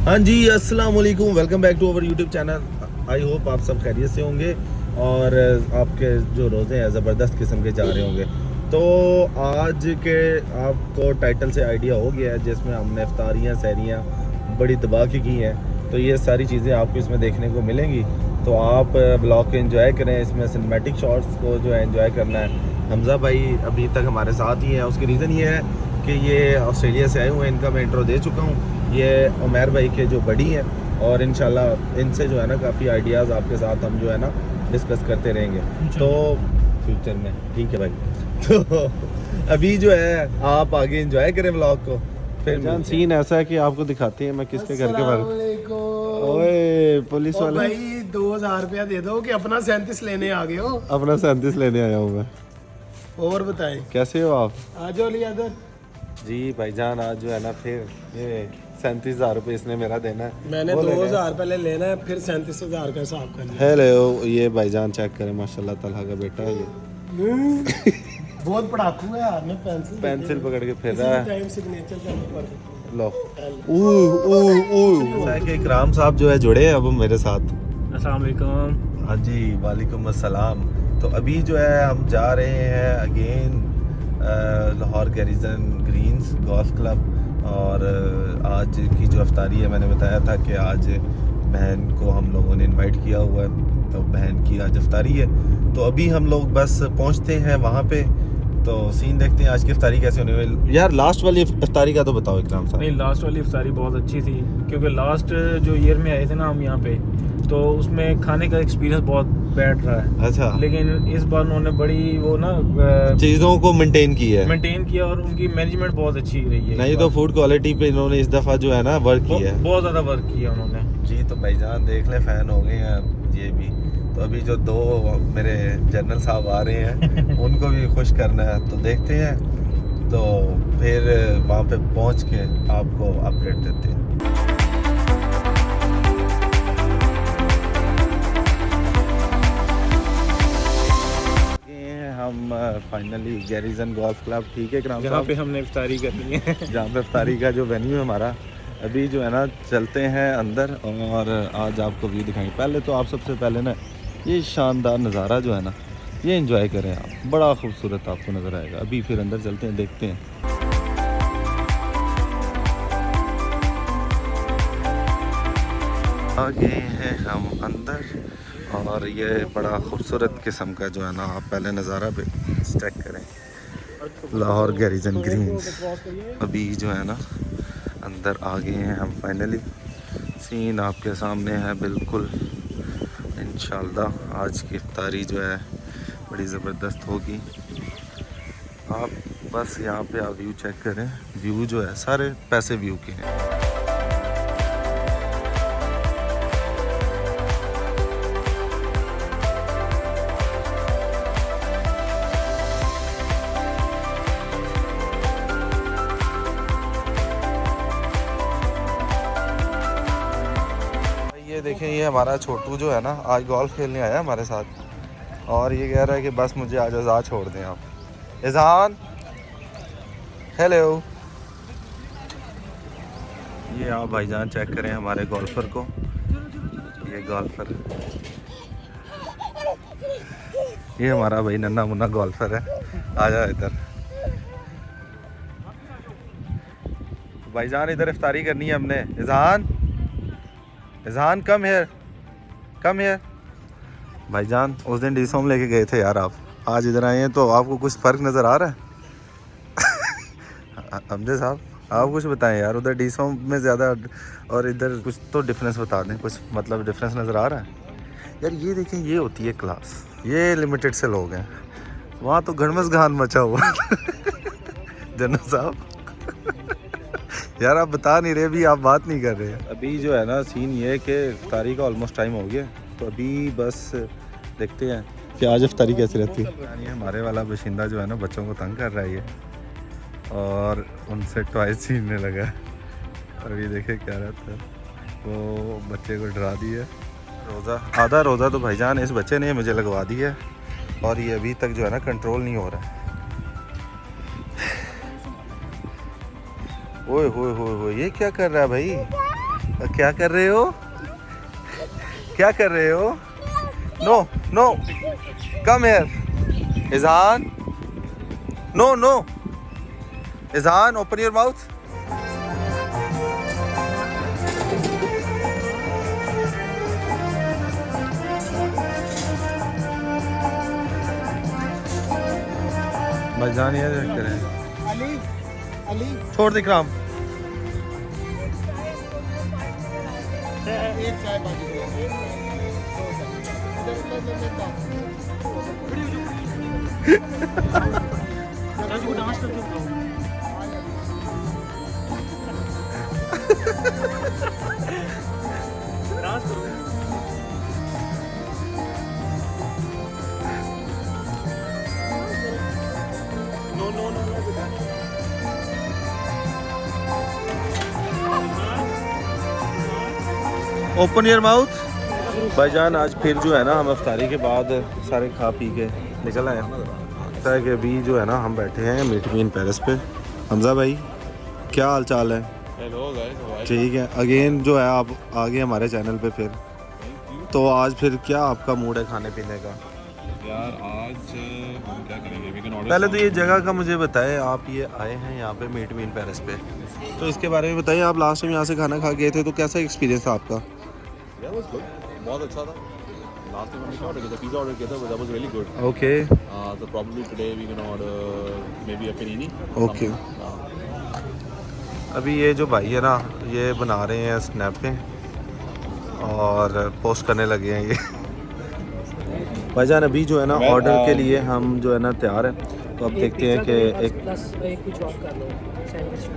हाँ जी, अस्सलाम वालेकुम, welcome back to our YouTube channel. I hope आप सब खैरियत से होंगे और आपके जो रोज़े हैं ज़बरदस्त किस्म के जा रहे होंगे। तो आज के आपको टाइटल से आइडिया हो गया है जिसमें हमने इफ्तारियाँ सहरियाँ बड़ी दबा की हैं। तो ये सारी चीज़ें आपको इसमें देखने को मिलेंगी। तो आप ब्लॉग के एंजॉय करें, इसमें सिनेमैटिक शॉट्स को जो है एंजॉय करना है। हमज़ा भाई अभी तक हमारे साथ ही हैं, उसकी रीज़न ये है कि ये ऑस्ट्रेलिया से आए हुए हैं। इनका मैं इंट्रो दे चुका हूँ। ये उमैर भाई के जो बड़ी हैं और इंशाल्लाह इनसे जो है ना काफ़ी आइडियाज़ आपके साथ हम जो है ना डिस्कस करते रहेंगे तो फ्यूचर में। ठीक है भाई। तो अभी जो है आप आगे एंजॉय करें व्लॉग को। फिर जान सीन ऐसा है कि आपको दिखाते हैं मैं किसके घर के बारे। ओए पुलिस वाले भाई 2000 रुपया दे दो कि अपना 37 लेने आ गए हो। अपना 37 लेने आया हूँ मैं। और बताएं कैसे हो आप? आ जाओ लिया इधर। जी भाईजान आज जो है ना फिर ये 37,000 रुपये इसने मेरा देना है। मैंने 2000 पहले लेना है फिर 37,000 का हिसाब करना है। हेलो ये भाईजान चेक करें माशाल्लाह तला का बेटा है ये। बहुत पढ़ाकू है यार। मैं पेंसिल पकड़ के फिर रहा है। टाइम सिग्नेचर करने पर लो कि इकराम साहब जो है जुड़े हैं अब मेरे साथ। अस्सलाम वालेकुम। हाँ जी वालेकुम अस्सलाम। तो अभी जो है हम जा रहे हैं again Lahore Garrison Greens Golf Club. और आज की जो अफ्तारी है मैंने बताया था कि आज बहन को हम लोगों ने इनवाइट किया हुआ है, तो बहन की आज अफ्तारी है। तो अभी हम लोग बस पहुंचते हैं वहाँ पे, तो सीन देखते हैं आज की इफ्तारी कैसे होने वाली। यार लास्ट वाली इफ्तारी का तो बताओ इकराम साहब। नहीं, लास्ट वाली इफ्तारी बहुत अच्छी थी क्योंकि लास्ट जो ईयर में आए थे ना हम यहाँ पे, तो उसमें खाने का एक्सपीरियंस बहुत बैड रहा है। अच्छा। लेकिन इस बार उन्होंने बड़ी वो ना चीज़ों को मेंटेन की है, मेंटेन किया और उनकी मैनेजमेंट बहुत अच्छी रही है। नहीं तो फूड क्वालिटी पे इन्होंने इस दफ़ा जो है ना वर्क किया है, बहुत ज़्यादा वर्क किया उन्होंने जी। तो भाईजान देख ले फैन हो गए हैं ये भी। तो अभी जो दो मेरे जनरल साहब आ रहे हैं उनको भी खुश करना है, तो देखते हैं। तो फिर वहाँ पे पहुँच के आपको अपडेट देते हैं। हम फाइनली गैरिजन गोल्फ क्लब, ठीक है इकराम जहाँ साहब, पे हमने इफ्तारी करनी है। जहाँ पे इफ्तारी का जो वेन्यू है हमारा। अभी जो है ना चलते हैं अंदर और आज आपको व्यू दिखाएंगे। पहले तो आप सबसे पहले ना ये शानदार नज़ारा जो है ना ये एंजॉय करें आप, बड़ा खूबसूरत आपको नज़र आएगा। अभी फिर अंदर चलते हैं, देखते हैं। आ गए हैं हम अंदर और ये बड़ा खूबसूरत किस्म का जो है ना आप पहले नज़ारा पे चेक करें। Lahore Garrison Greens. अभी जो है ना अंदर आ गए हैं हम फाइनली। सीन आपके सामने है बिल्कुल। इंशाल्लाह आज की इफ्तारी जो है बड़ी ज़बरदस्त होगी। आप बस यहाँ पे आप व्यू चेक करें। व्यू जो है सारे पैसे व्यू के हैं। ये देखें, ये हमारा छोटू जो है ना आज गोल्फ खेलने आया हमारे साथ और ये कह रहा है कि बस मुझे आज आज़ाद छोड़ दें आप। इज़हान हेलो। ये आप भाईजान चेक करें हमारे गोल्फर को। ये गोल्फर, ये हमारा भाई नन्ना मुन्ना गोल्फर है। आ जाओ इधर भाईजान, इधर इफ्तारी करनी है हमने। इज़हान कम हियर भाईजान। उस दिन डीसोम लेके गए थे यार आप, आज इधर आए हैं तो आपको कुछ फ़र्क नज़र आ रहा है? हमदे साहब आप कुछ बताएं यार, उधर डीसोम में ज़्यादा और इधर कुछ तो डिफरेंस बता दें, कुछ मतलब डिफरेंस नज़र आ रहा है यार। ये देखें, ये होती है क्लास, ये लिमिटेड से लोग हैं। वहाँ तो घड़मस घान मचा हुआ जनरल साहब यार आप बता नहीं रहे, भी आप बात नहीं कर रहे। अभी जो है ना सीन ये है कि इफ्तारी का ऑलमोस्ट टाइम हो गया, तो अभी बस देखते हैं कि आज इफ्तारी कैसी रहती है। यानी हमारे वाला बाशिंदा जो है ना बच्चों को तंग कर रहा है ये, और उनसे टॉयज छीनने लगा है। और ये देखे क्या रहता है, वो बच्चे को डरा दिया। रोज़ा, आधा रोज़ा तो भाईजान इस बच्चे ने मुझे लगवा दिया है और ये अभी तक जो है ना कंट्रोल नहीं हो रहा है। ओए होए होए होए, ये क्या कर रहा है भाई? क्या कर रहे हो? क्या कर रहे हो? No no, come here. Izhan, no no, Izhan open your mouth. भाईजान ये देख रहे हैं। अली अली छोड़ दे इकराम। एक चाय बाकी ओपन योर माउथ। भाईजान आज फिर जो है ना हम अफ्तारी के बाद सारे खा पी के निकल आए। लगता है कि अभी जो है ना हम बैठे हैं मीट मीन पेरिस पे। हमजा भाई क्या हाल चाल है? हेलो गाइस, ठीक है, अगेन जो है आप आ गए हमारे चैनल पे फिर। तो आज फिर क्या आपका मूड है खाने पीने का? यार आज हम क्या करेंगे? We can order. पहले तो ये जगह का मुझे बताएं, आप ये आए हैं यहाँ पे मीट मीन पेरिस पे, तो इसके बारे में बताइए। आप लास्ट टाइम यहाँ से खाना खा गए थे तो कैसा एक्सपीरियंस था आपका? यार वाज गुड, बहुत अच्छा था। लास्ट टाइम हमने क्या ऑर्डर किया था? पिज़्ज़ा ऑर्डर किया था, that was really good. Okay तो probably today we can order maybe a panini. Okay. अभी ये जो भाई है ना ये बना रहे हैं स्नैप पे और पोस्ट करने लगे हैं ये। भाईजान अभी जो है ना ऑर्डर के लिए हम जो है ना तैयार हैं। तो अब देखते हैं कि एक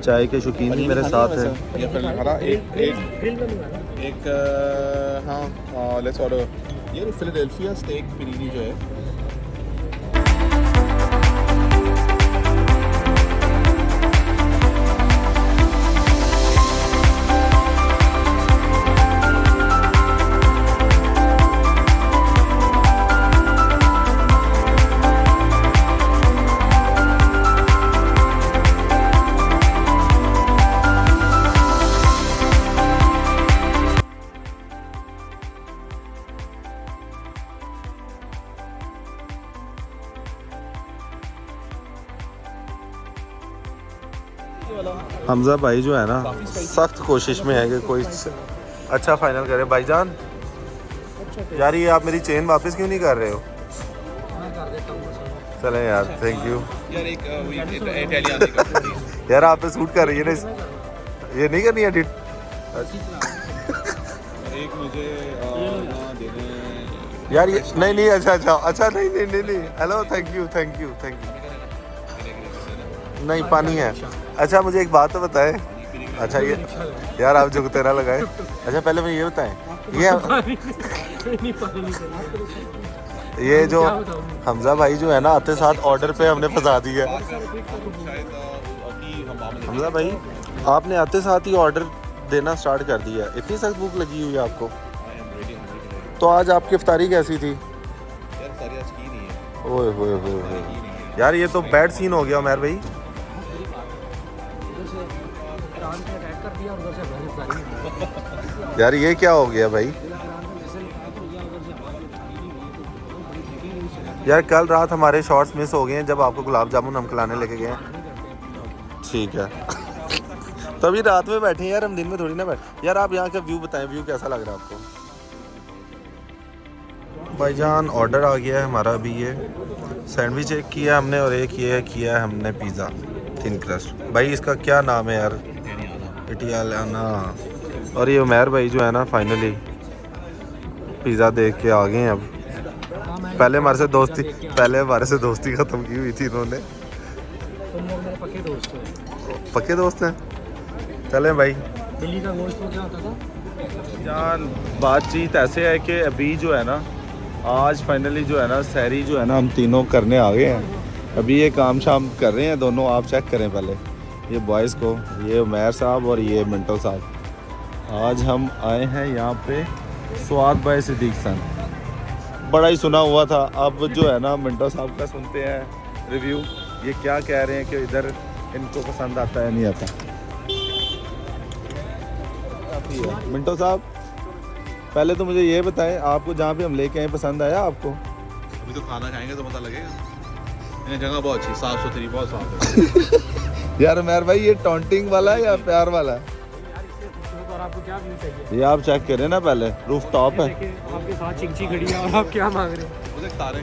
चाय के शौकीन भी मेरे साथ है। या फिर हमारा एक हाँ लेट्स ऑर्डर ये फिलाडेल्फिया स्टेक पेनिनी जो है। हमजा भाई जो है ना सख्त कोशिश में है कि कोई अच्छा फाइनल करे। भाईजान यार ये आप मेरी चेन वापस क्यों नहीं कर रहे हो? चले यार, थैंक यू यार एक इटालियन यार आप पे सूट कर रही है ना ये नहीं करनी एडिट। एक मुझे दे दें यार ये नहीं नहीं अच्छा अच्छा अच्छा नहीं नहीं नहीं नहीं hello thank you thank you thank you. नहीं पानी है। अच्छा मुझे एक बात तो बताएं। अच्छा ये यार आप जो तेरा लगाए। अच्छा पहले मुझे ये बताएं ये जो हमजा भाई जो है ना आते साथ ऑर्डर पे हमने फंसा दिया। हमजा भाई आपने आते साथ ही ऑर्डर देना स्टार्ट कर दिया। इतनी सख्त भूख लगी हुई है आपको? तो आज आपकी इफ्तारी कैसी थी? ओए होए होए यार ये तो बैड सीन हो गया उमर भाई। यार ये क्या हो गया भाई? यार कल रात हमारे शॉट्स मिस हो गए हैं जब आपको गुलाब जामुन हम खिलाने लेके गए हैं। ठीक है तभी रात में बैठे हैं यार, हम दिन में थोड़ी ना बैठे। यार आप यहाँ का व्यू बताएं, व्यू कैसा लग रहा है आपको? भाईजान ऑर्डर आ गया है हमारा। अभी ये सैंडविच एक किया हमने और एक ये किया है हमने पिज़्ज़ा थिन क्रस्ट। भाई इसका क्या नाम है यार? इटालियाना। और ये उमर भाई जो है ना फाइनली पिज़्ज़ा देख के आ गए हैं। अब पहले हमारे से दोस्ती ख़त्म की हुई थी इन्होंने। पक्के दोस्त हैं। चलें भाई। दिल्ली का गोश्त क्या होता था यार बातचीत ऐसे है कि अभी जो है ना आज फाइनली जो है ना सहरी जो है ना हम तीनों करने आ गए हैं। अभी ये काम शाम कर रहे हैं दोनों। आप चेक करें पहले ये बॉयज़ को, ये उमर साहब और ये मिंटो साहब। आज हम आए हैं यहाँ पे स्वाद भाई सिद्दीक सन। बड़ा ही सुना हुआ था। अब जो है ना मिंटो साहब का सुनते हैं रिव्यू, ये क्या कह रहे हैं कि इधर इनको पसंद आता है नहीं आता। काफ़ी है। मिंटो साहब पहले तो मुझे ये बताएं, आपको जहाँ पे हम लेके आए पसंद आया आपको? अभी तो खाना खाएंगे तो पता लगेगा। ये जगह बहुत अच्छी, साफ सुथरी, बहुत साफ है। यार उमर भाई ये टॉन्टिंग वाला है या प्यार वाला है? और आपको क्या व्यू चाहिए? ये आप चेक करें ना, पहले रूफ टॉप है। देखिए आपके साथ चिंची खड़ी है और आप क्या मांग रहे हो? मुझे तारे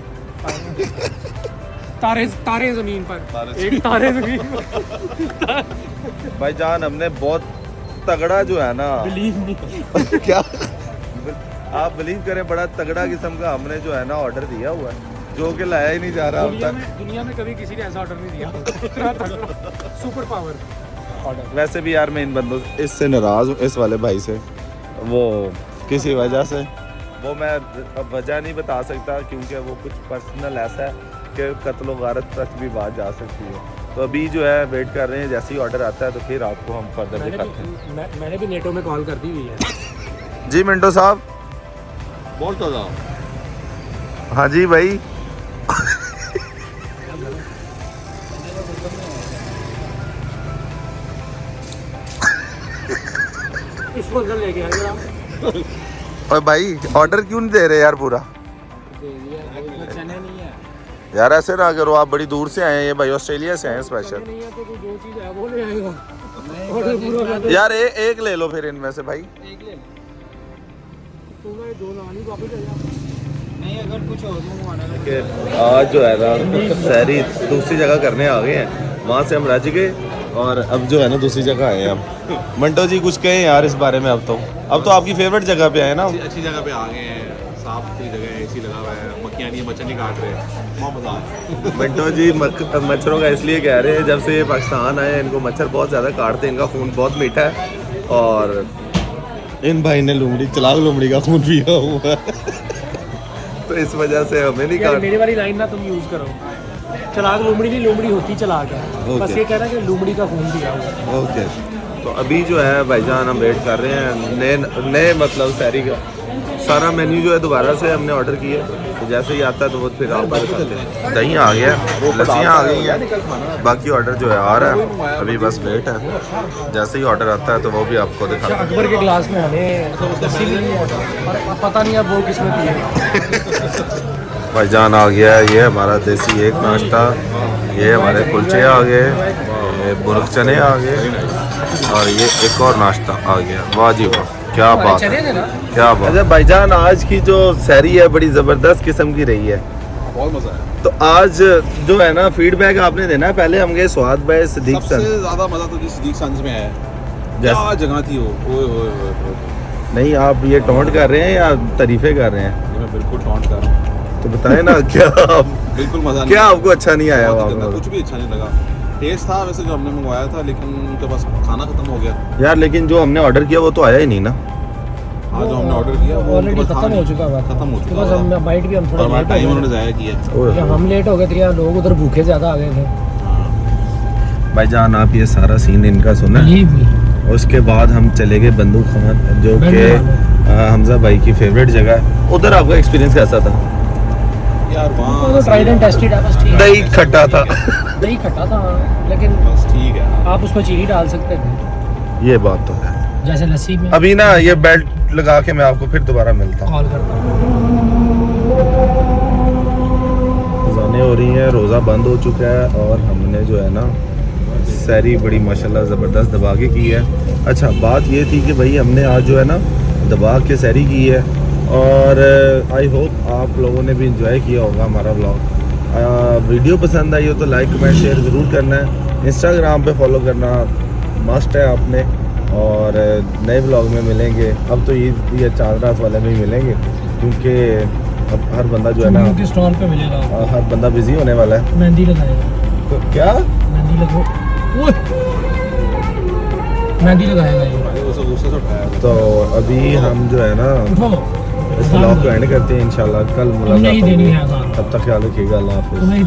तारे तारे जमीन पर, तारे एक तारे जमीन पर। भाईजान हमने बहुत तगड़ा जो है ना बिलीव मी। क्या आप बिलीव करें, बड़ा तगड़ा किस्म का हमने जो है ना ऑर्डर दिया हुआ है, जो कि लाया ही नहीं जा रहा अब तक। दुनिया में कभी किसी ने ऐसा ऑर्डर नहीं दिया। इतना तगड़ा सुपर पावर ऑर्डर। वैसे भी यार मैं इन बंदों इससे नाराज़ हूँ, इस वाले भाई से, वो किसी वजह से, वो मैं अब वजह नहीं बता सकता क्योंकि वो कुछ पर्सनल ऐसा है कि कत्ल गारत तक भी बात जा सकती है। तो अभी जो है वेट कर रहे हैं, जैसे ही ऑर्डर आता है तो फिर आपको हम फर्दर दिखाते हैं। मैंने भी नेटो में कॉल कर दी हुई है। जी मिंटो साहब। बहुत ताज़ा। हाँ जी भाई। इसको अंदर लेके आए जरा। और भाई ऑर्डर क्यों नहीं दे रहे यार पूरा? चने नहीं है। यार ऐसे ना करो, आप बड़ी दूर से आए हैं, ये भाई ऑस्ट्रेलिया से आए हैं स्पेशल। नहीं है तो जो चीज़ है वो ले आएगा। ऑर्डर पूरा कर दो। यार एक ले लो फिर इनमें से भाई। एक ले लो। तुम्हें दो लानी वापस ले जाओ। नहीं अगर कुछ और मंगवाना है आज जो है ना शहरी दूसरी जगह करने आ गए हैं, वहाँ से हम रज गए और अब जो है ना दूसरी जगह आए हैं हम। मंटो जी कुछ कहें यार इस बारे में। अब तो आपकी फेवरेट जगह पे आए ना। अच्छी जगह पे आ गए हैं, साफ सुथरी जगह है, एसी लगा हुआ है, मक्खियाँ नहीं, मच्छर नहीं काट रहे, बहुत मज़ा आ रहा है। मंटो जी मच्छरों का इसलिए कह रहे हैं, जब से ये पाकिस्तान आए हैं इनको मच्छर बहुत ज़्यादा काटते हैं, इनका खून बहुत मीठा है और इन भाई ने चलाक लोमड़ी का खून पिया हुआ है। तो इस वजह से हमें नहीं यार काट। मेरी वाली लाइन ना तुम यूज़ करो। चलाक लोमड़ी नहीं, लोमड़ी होती चलाक है। बस ये कहना कि लोमड़ी का खून पिया हुआ है। ओके तो अभी जो है भाईजान हम वेट कर रहे हैं नए मतलब शहरी का सारा मेन्यू जो है दोबारा से हमने ऑर्डर किया, तो जैसे ही आता है तो वो फिर आपको दिखाते हैं। दही आ गया, लस्सियाँ आ गई हैं, बाकी ऑर्डर जो है आ रहा है, अभी बस वेट है, जैसे ही ऑर्डर आता है तो वो भी आपको दिखाते हैं। अकबर के गिलास में हमें लस्सी मिली है और पता नहीं अब वो किसमें पिए। भाईजान आ गया है, ये हमारा देसी एक नाश्ता, ये हमारे कुलचे आ गए, ये बुरक चने आ गए और ये एक और नाश्ता आ गया। वाह जी वाह, क्या बात है, क्या बात। अच्छा भाईजान आज की जो सहरी है बड़ी ज़बरदस्त किस्म की रही है, बहुत मज़ा है। तो आज जो है ना फीडबैक आपने देना है। पहले हम गए स्वाद भाई सिद्दीक सबसे सन। ज़्यादा मज़ा तो जिस सिद्दीक संस में है, क्या जगह थी वो, ओए ओए ओए ओए। नहीं आप ये टॉन्ट कर रहे हैं या तारीफे कर रहे हैं? ये मैं बिल्कुल टॉन्ट कर रहा हूँ, तो बताएं ना क्या बिल्कुल मज़ा नहीं। क्या आपको अच्छा नहीं आया बहुत ही वहाँ गंदा, पर? कुछ भी अच्छा नहीं लगा। टेस्ट था वैसे जो हमने मंगवाया था, लेकिन उनके पास खाना खत्म हो गया। यार लेकिन जो हमने ऑर्डर किया वो तो आया ही नहीं ना। आज जो हमने ऑर्डर किया वो ऑलरेडी उनके पास खत्म था हो नहीं। चुका हुआ था। खत्म हो चुका बस था। हम बाइट भी हम और थोड़ा हमारा लेट टाइम हो उन्होंने गए। ज़ाया किया। या हम लेट हो गए थे या लोग उधर भूखे ज़्यादा आ गए थे। भाईजान आप ये सारा सीन इनका सुना, Believe me। उसके बाद हम चले गए बंदूक खान जो कि हमजा भाई की फेवरेट जगह है। उधर आपका एक्सपीरियंस कैसा था? यार वो वहाँ तो ट्राइड एंड टेस्टेड है, बस ठीक है। दही खट्टा था। दही खट्टा था लेकिन बस ठीक है। आप उसमें चीनी डाल सकते थे ये बात तो है। जैसे लस्सी में। अभी ना ये बेल्ट लगा के मैं आपको फिर दोबारा मिलता हूँ। कॉल करता हूँ। अज़ानें हो रही हैं, रोज़ा बंद हो चुका है और हमने जो है ना सहरी बड़ी माशाल्लाह ज़बरदस्त दबा के की है। अच्छा बात ये थी कि भाई हमने आज जो है ना दबा के सहरी की है और आई होप आप लोगों ने भी इंजॉय किया होगा हमारा व्लॉग। वीडियो पसंद आई हो तो लाइक कमेंट शेयर ज़रूर करना है। इंस्टाग्राम पे फॉलो करना मस्ट है आपने। और नए व्लॉग में मिलेंगे। अब तो ये चांद रात वाले में ही मिलेंगे क्योंकि अब हर बंदा जो है ना के स्टॉल पे मिलेगा। हर बंदा बिजी होने वाला है। मेहंदी लगाएगा। तो क्या मेहंदी लगो। मेहंदी लगाएगा ये। उसे गुस्से से उठाया। तो अभी हम जो है ना उठो। इस व्लॉग को एंड करते हैं इंशाल्लाह। कल मुलाकात नहीं देनी होगी। है अज़ान। तब तक ख्याल रखिएगा। अल्लाह हाफिज़। तुम्हें